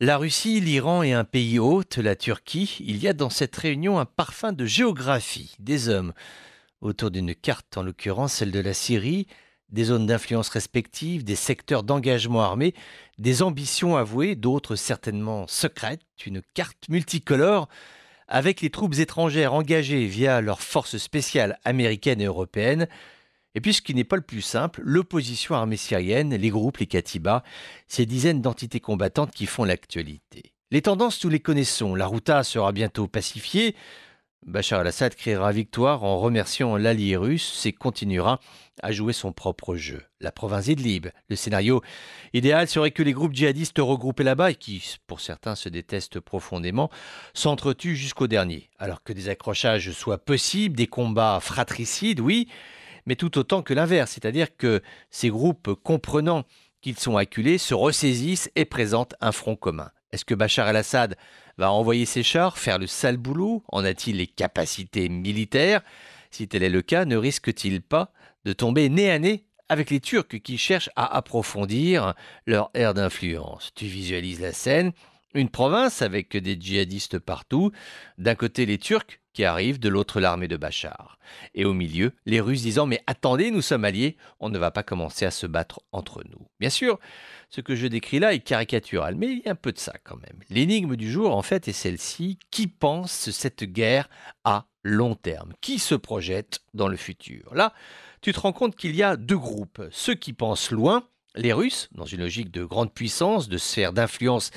La Russie, l'Iran et un pays hôte, la Turquie, il y a dans cette réunion un parfum de géographie, des hommes, autour d'une carte, en l'occurrence celle de la Syrie, des zones d'influence respectives, des secteurs d'engagement armé, des ambitions avouées, d'autres certainement secrètes, une carte multicolore avec les troupes étrangères engagées via leurs forces spéciales américaines et européennes, et puis ce qui n'est pas le plus simple, l'opposition armée syrienne, les groupes, les katibas, ces dizaines d'entités combattantes qui font l'actualité. Les tendances, nous les connaissons. La Ghouta sera bientôt pacifiée. Bachar el-Assad criera victoire en remerciant l'allié russe et continuera à jouer son propre jeu. La province d'Idlib, le scénario idéal serait que les groupes djihadistes regroupés là-bas, et qui, pour certains, se détestent profondément, s'entretuent jusqu'au dernier. Alors que des accrochages soient possibles, des combats fratricides, oui, mais tout autant que l'inverse, c'est-à-dire que ces groupes, comprenant qu'ils sont acculés, se ressaisissent et présentent un front commun. Est-ce que Bachar el-Assad va envoyer ses chars, faire le sale boulot? En a-t-il les capacités militaires? Si tel est le cas, ne risque-t-il pas de tomber nez à nez avec les Turcs qui cherchent à approfondir leur aire d'influence? Tu visualises la scène, une province avec des djihadistes partout, d'un côté les Turcs qui arrivent, de l'autre l'armée de Bachar. Et au milieu, les Russes disant « Mais attendez, nous sommes alliés, on ne va pas commencer à se battre entre nous ». Bien sûr, ce que je décris là est caricatural, mais il y a un peu de ça quand même. L'énigme du jour, en fait, est celle-ci. Qui pense cette guerre à long terme? Qui se projette dans le futur? Là, tu te rends compte qu'il y a deux groupes. Ceux qui pensent loin, les Russes, dans une logique de grande puissance, de sphère d'influence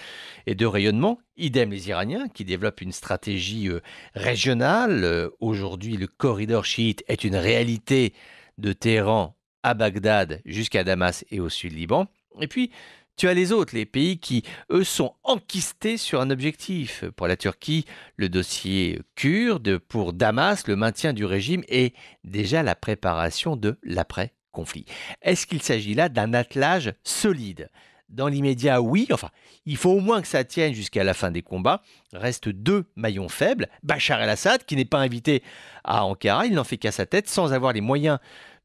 et de rayonnement, idem les Iraniens, qui développent une stratégie régionale. Aujourd'hui, le corridor chiite est une réalité de Téhéran à Bagdad jusqu'à Damas et au sud Liban. Et puis, tu as les autres, les pays qui, eux, sont enquistés sur un objectif. Pour la Turquie, le dossier kurde, pour Damas, le maintien du régime et déjà la préparation de l'après-conflit. Est-ce qu'il s'agit là d'un attelage solide? Dans l'immédiat, oui. Enfin, il faut au moins que ça tienne jusqu'à la fin des combats. Restent deux maillons faibles. Bachar el-Assad, qui n'est pas invité à Ankara, il n'en fait qu'à sa tête sans avoir les moyens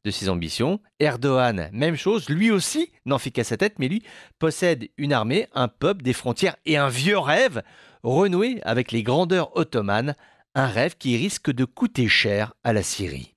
de ses ambitions. Erdogan, même chose, lui aussi n'en fait qu'à sa tête, mais lui possède une armée, un peuple, des frontières et un vieux rêve, renoué avec les grandeurs ottomanes, un rêve qui risque de coûter cher à la Syrie.